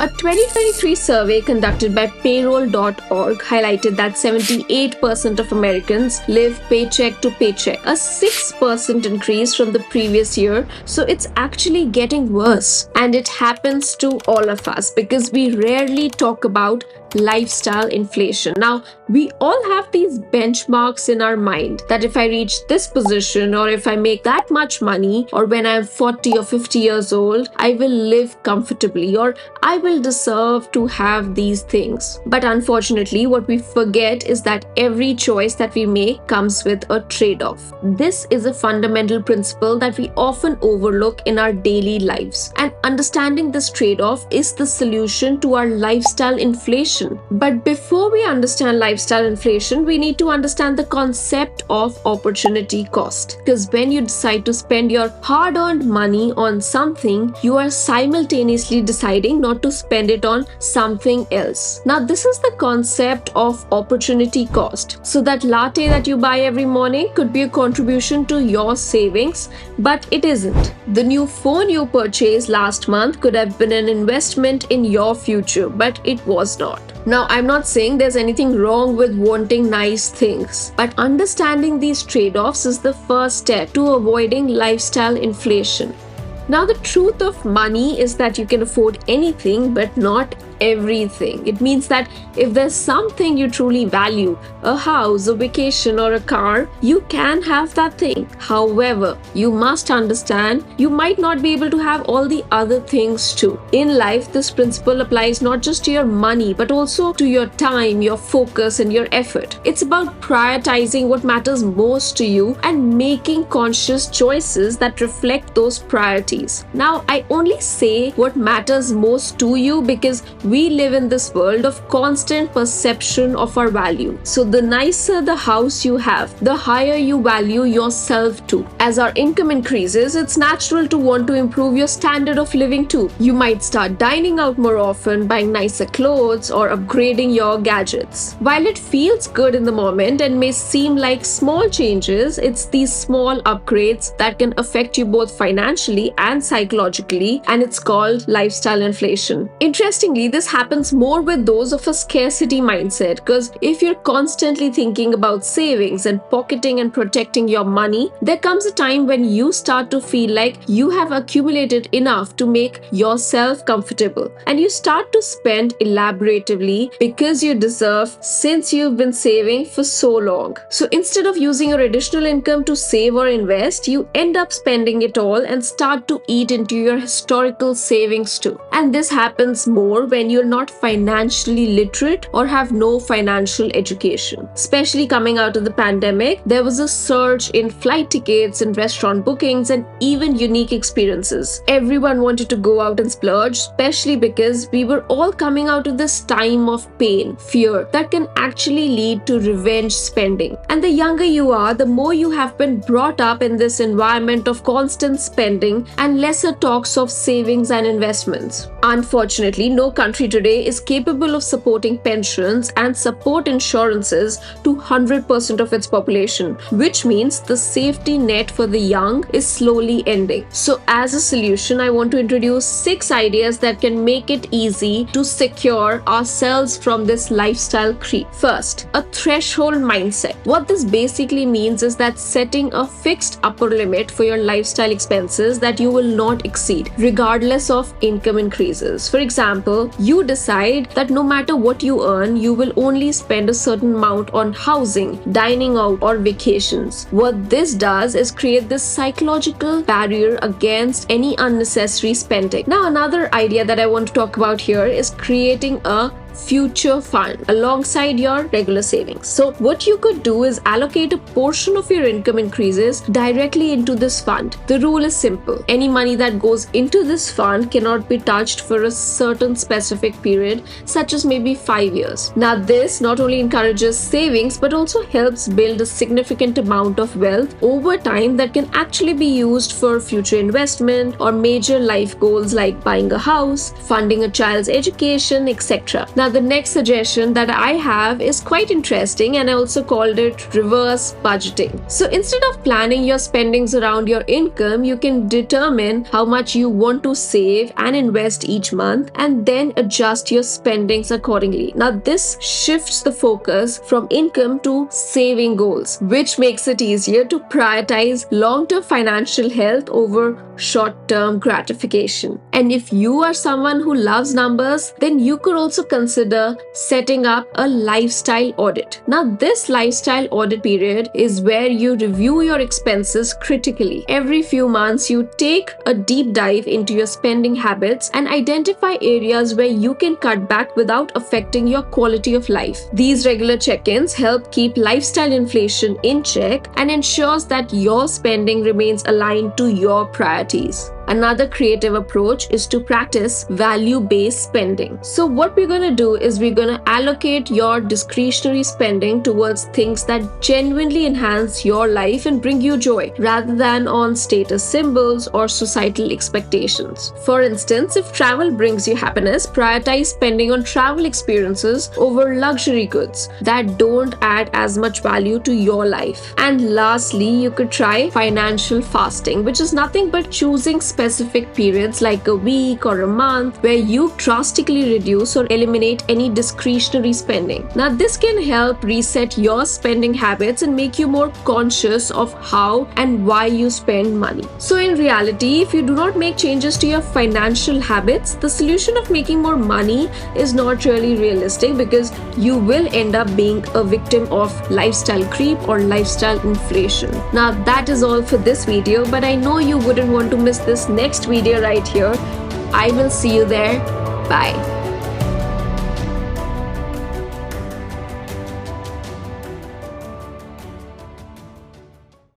A 2023 survey conducted by payroll.org highlighted that 78% of Americans live paycheck to paycheck, a 6% increase from the previous year. So it's actually getting worse. And it happens to all of us because we rarely talk about lifestyle inflation. Now, we all have these benchmarks in our mind that if I reach this position, or if I make that much money, or when I'm 40 or 50 years old, I will live comfortably, or I will deserve to have these things. But unfortunately, what we forget is that every choice that we make comes with a trade-off. This is a fundamental principle that we often overlook in our daily lives. And understanding this trade-off is the solution to our lifestyle inflation. But before we understand lifestyle inflation, we need to understand the concept of opportunity cost. Because when you decide to spend your hard-earned money on something, you are simultaneously deciding not to spend it on something else. Now, this is the concept of opportunity cost. So that latte that you buy every morning could be a contribution to your savings, but it isn't. The new phone you purchased last month could have been an investment in your future, but it was not. Now, I'm not saying there's anything wrong with wanting nice things, but understanding these trade-offs is the first step to avoiding lifestyle inflation. Now, the truth of money is that you can afford anything, but not everything. It means that if there's something you truly value, a house, a vacation, or a car, you can have that thing. However, you must understand you might not be able to have all the other things too. In life, this principle applies not just to your money, but also to your time, your focus, and your effort. It's about prioritizing what matters most to you and making conscious choices that reflect those priorities. Now, I only say what matters most to you because we live in this world of constant perception of our value. So the nicer the house you have, the higher you value yourself too. As our income increases, it's natural to want to improve your standard of living too. You might start dining out more often, buying nicer clothes, or upgrading your gadgets. While it feels good in the moment and may seem like small changes, it's these small upgrades that can affect you both financially and psychologically, and it's called lifestyle inflation. Interestingly, this happens more with those of a scarcity mindset, because if you're constantly thinking about savings and pocketing and protecting your money, there comes a time when you start to feel like you have accumulated enough to make yourself comfortable, and you start to spend elaboratively because you deserve, since you've been saving for so long. So instead of using your additional income to save or invest, you end up spending it all and start to eat into your historical savings too. And this happens more when you're not financially literate or have no financial education. Especially coming out of the pandemic, there was a surge in flight tickets and restaurant bookings and even unique experiences. Everyone wanted to go out and splurge, especially because we were all coming out of this time of pain, fear that can actually lead to revenge spending. And the younger you are, the more you have been brought up in this environment of constant spending and lesser talks of savings and investments. Unfortunately, no country today is capable of supporting pensions and support insurances to 100% of its population, which means the safety net for the young is slowly ending. So as a solution, I want to introduce 6 ideas that can make it easy to secure ourselves from this lifestyle creep. First, a threshold mindset. What this basically means is that setting a fixed upper limit for your lifestyle expenses that you will not exceed, regardless of income increases. For example, you decide that no matter what you earn, you will only spend a certain amount on housing, dining out, or vacations. What this does is create this psychological barrier against any unnecessary spending. Now, another idea that I want to talk about here is creating a future fund alongside your regular savings. So what you could do is allocate a portion of your income increases directly into this fund. The rule is simple. Any money that goes into this fund cannot be touched for a certain specific period, such as maybe 5 years. Now, this not only encourages savings but also helps build a significant amount of wealth over time that can actually be used for future investment or major life goals like buying a house, funding a child's education, etc. Now, Now, the next suggestion that I have is quite interesting, and I also called it reverse budgeting. So instead of planning your spendings around your income, you can determine how much you want to save and invest each month and then adjust your spendings accordingly. Now, this shifts the focus from income to saving goals, which makes it easier to prioritize long-term financial health over short-term gratification. And if you are someone who loves numbers, then you could also consider setting up a lifestyle audit. Now, this lifestyle audit period is where you review your expenses critically. Every few months, you take a deep dive into your spending habits and identify areas where you can cut back without affecting your quality of life. These regular check-ins help keep lifestyle inflation in check and ensures that your spending remains aligned to your priorities. Another creative approach is to practice value-based spending. So what we're going to do is we're going to allocate your discretionary spending towards things that genuinely enhance your life and bring you joy, rather than on status symbols or societal expectations. For instance, if travel brings you happiness, prioritize spending on travel experiences over luxury goods that don't add as much value to your life. And lastly, you could try financial fasting, which is nothing but choosing specific periods like a week or a month where you drastically reduce or eliminate any discretionary spending. Now, this can help reset your spending habits and make you more conscious of how and why you spend money. So in reality, if you do not make changes to your financial habits, the solution of making more money is not really realistic, because you will end up being a victim of lifestyle creep or lifestyle inflation. Now, that is all for this video, but I know you wouldn't want to miss this next video right here. I will see you there. Bye.